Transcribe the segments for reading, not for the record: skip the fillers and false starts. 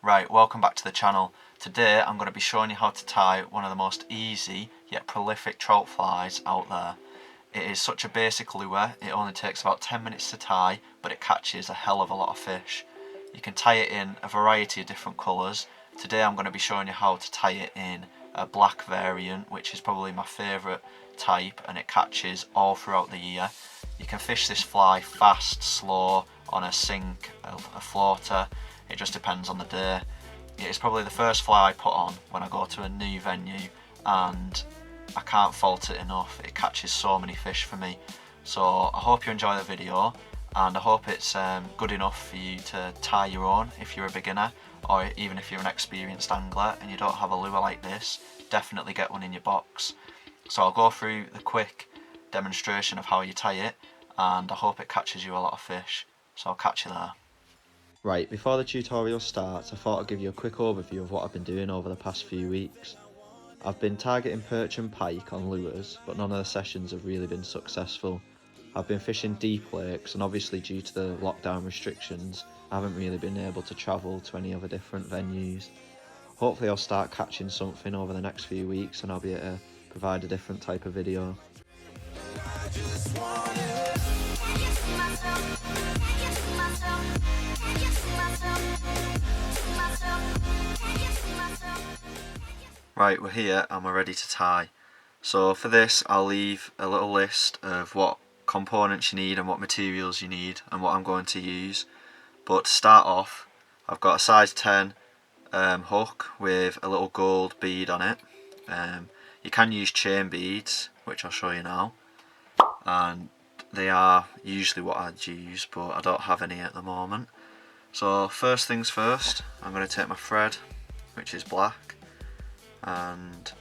Right, welcome back to the channel. Today I'm going to be showing you how to tie one of the most easy yet prolific trout flies out there. It is such a basic lure, it only takes about 10 minutes to tie, but it catches a hell of a lot of fish. You can tie it in a variety of different colours. Today I'm going to be showing you how to tie it in a black variant, which is probably my favourite type, and it catches all throughout the year. You can fish this fly fast, slow, on a sink, a floater. It just depends on the day. It is probably the first fly I put on when I go to a new venue, and I can't fault it enough. It catches so many fish for me. So I hope you enjoy the video, and I hope it's good enough for you to tie your own if you're a beginner, or even if you're an experienced angler and you don't have a lure like this. Definitely get one in your box. So I'll go through the quick demonstration of how you tie it, and I hope it catches you a lot of fish. So I'll catch you there. Right, before the tutorial starts, I thought I'd give you a quick overview of what I've been doing over the past few weeks. I've been targeting perch and pike on lures, but none of the sessions have really been successful. I've been fishing deep lakes, and obviously due to the lockdown restrictions, I haven't really been able to travel to any other different venues. Hopefully I'll start catching something over the next few weeks and I'll be able to provide a different type of video. Right, we're here and we're ready to tie. So for this I'll leave a little list of what components you need and what materials you need and what I'm going to use. But to start off, I've got a size 10 hook with a little gold bead on it. You can use chain beads, which I'll show you now, and they are usually what I'd use, but I don't have any at the moment. So first things first, I'm going to take my thread, which is black, and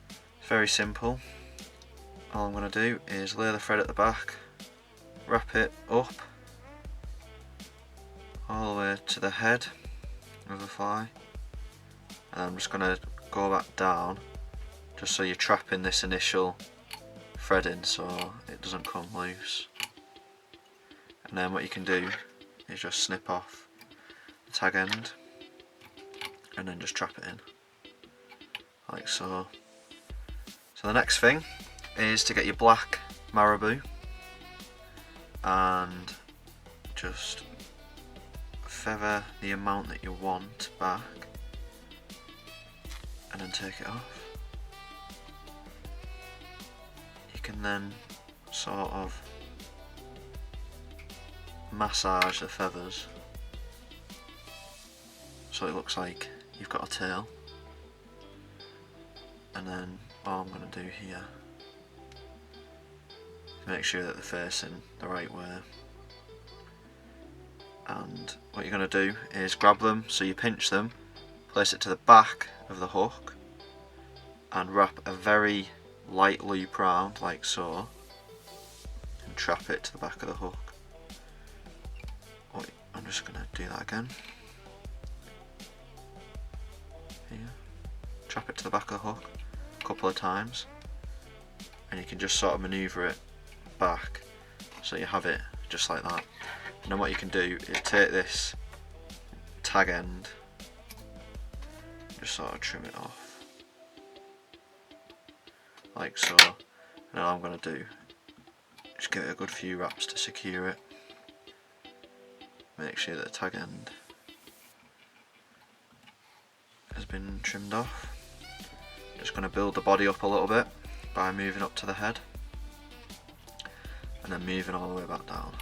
it's very simple. All I'm going to do is lay the thread at the back, wrap it up all the way to the head of the fly, and I'm just going to go back down just so you're trapping this initial thread in so it doesn't come loose. And then what you can do is just snip off the tag end and then just trap it in like so. So the next thing is to get your black marabou and just feather the amount that you want back and then take it off. You can then sort of massage the feathers so it looks like you've got a tail. And then all I'm going to do here is make sure that they're facing the right way. And what you're going to do is grab them, so you pinch them, place it to the back of the hook and wrap a very light loop round like so and trap it to the back of the hook. I'm just going to do that again. Here. Trap it to the back of the hook a couple of times and you can just sort of manoeuvre it back so you have it just like that. And then what you can do is take this tag end, just sort of trim it off like so. And all I'm going to do is give it a good few wraps to secure it. Make sure that the tag end has been trimmed off. Just going to build the body up a little bit by moving up to the head and then moving all the way back down.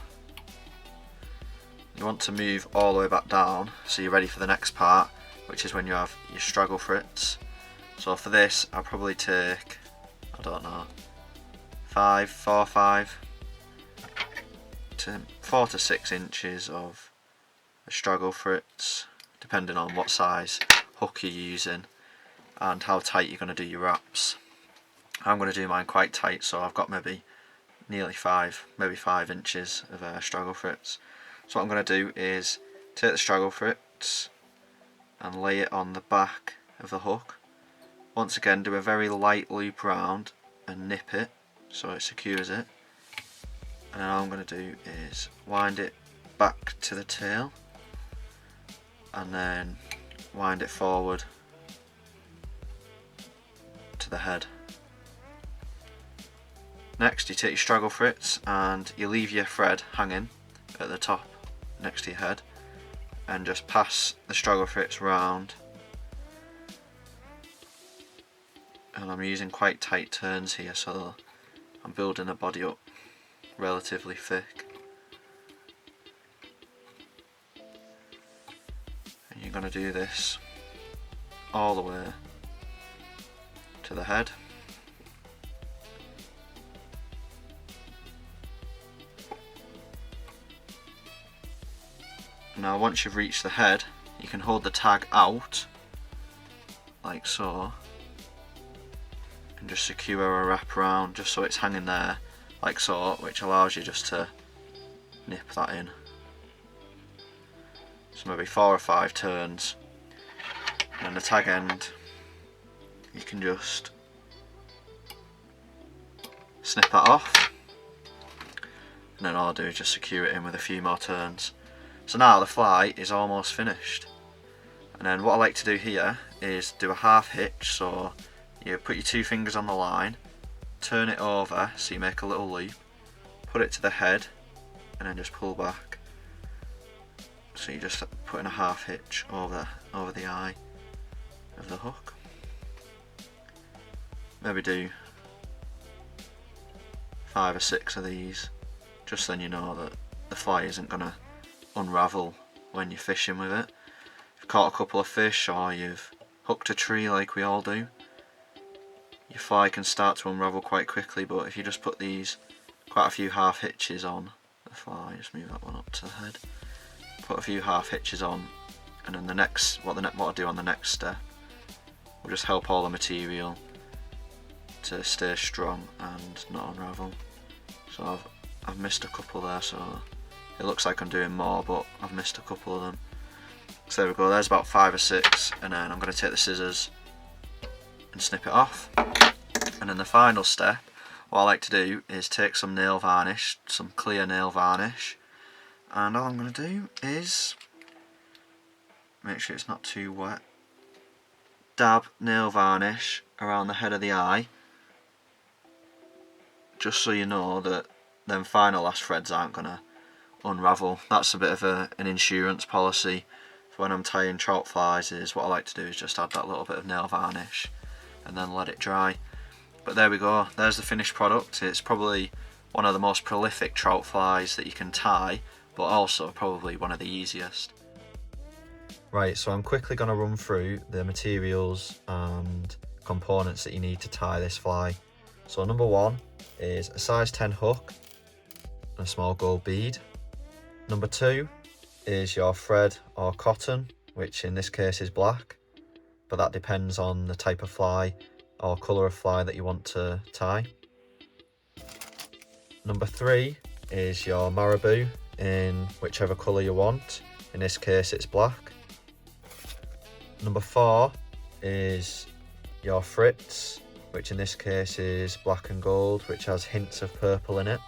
You want to move all the way back down so you're ready for the next part, which is when you have your straggle frits. So for this I'll probably take, I don't know, 4 to 6 inches of straggle frits, depending on what size hook you're using and how tight you're going to do your wraps. I'm going to do mine quite tight, so I've got maybe 5 inches of straggle frits. So what I'm going to do is take the straggle frits and lay it on the back of the hook. Once again, do a very light loop round and nip it so it secures it. And then all I'm going to do is wind it back to the tail and then wind it forward to the head. Next you take your straggle fritz and you leave your thread hanging at the top next to your head and just pass the straggle fritz round, and I'm using quite tight turns here so I'm building the body up relatively thick. And you're going to do this all the way to the head. Now once you've reached the head, you can hold the tag out like so and just secure a wrap around just so it's hanging there like so, which allows you just to nip that in. So maybe 4 or 5 turns, and then the tag end you can just snip that off, and then all I'll do is just secure it in with a few more turns. So now the fly is almost finished, and then what I like to do here is do a half hitch. So you put your 2 fingers on the line, turn it over so you make a little loop, put it to the head and then just pull back. So you just put in a half hitch over the eye of the hook. Maybe do 5 or 6 of these, just then you know that the fly isn't going to unravel when you're fishing with it. If you've caught a couple of fish or you've hooked a tree like we all do, your fly can start to unravel quite quickly, but if you just put these quite a few half hitches on the fly, just move that one up to the head, put a few half hitches on, and then what I do on the next step will just help all the material to stay strong and not unravel. So I've missed a couple there, so it looks like I'm doing more, but I've missed a couple of them. So there we go, there's about 5 or 6, and then I'm going to take the scissors and snip it off. And then the final step, what I like to do is take some nail varnish, some clear nail varnish, and all I'm going to do is make sure it's not too wet, dab nail varnish around the head of the eye, just so you know that them final last threads aren't going to unravel. That's a bit of an insurance policy for when I'm tying trout flies, is what I like to do is just add that little bit of nail varnish and then let it dry. But there we go, there's the finished product. It's probably one of the most prolific trout flies that you can tie, but also probably one of the easiest. Right, so I'm quickly going to run through the materials and components that you need to tie this fly. So number 1 is a size 10 hook and a small gold bead. Number 2 is your thread or cotton, which in this case is black, but that depends on the type of fly or colour of fly that you want to tie. Number 3 is your marabou in whichever colour you want, in this case it's black. Number 4 is your fritz, which in this case is black and gold, which has hints of purple in it.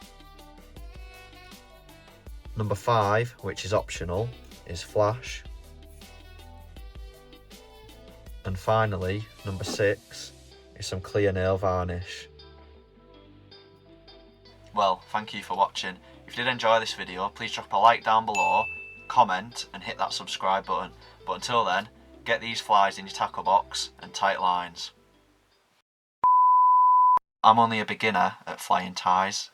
Number 5, which is optional, is flash. And finally, number 6 is some clear nail varnish. Well, thank you for watching. If you did enjoy this video, please drop a like down below, comment and hit that subscribe button. But until then, get these flies in your tackle box and tight lines. I'm only a beginner at flying ties.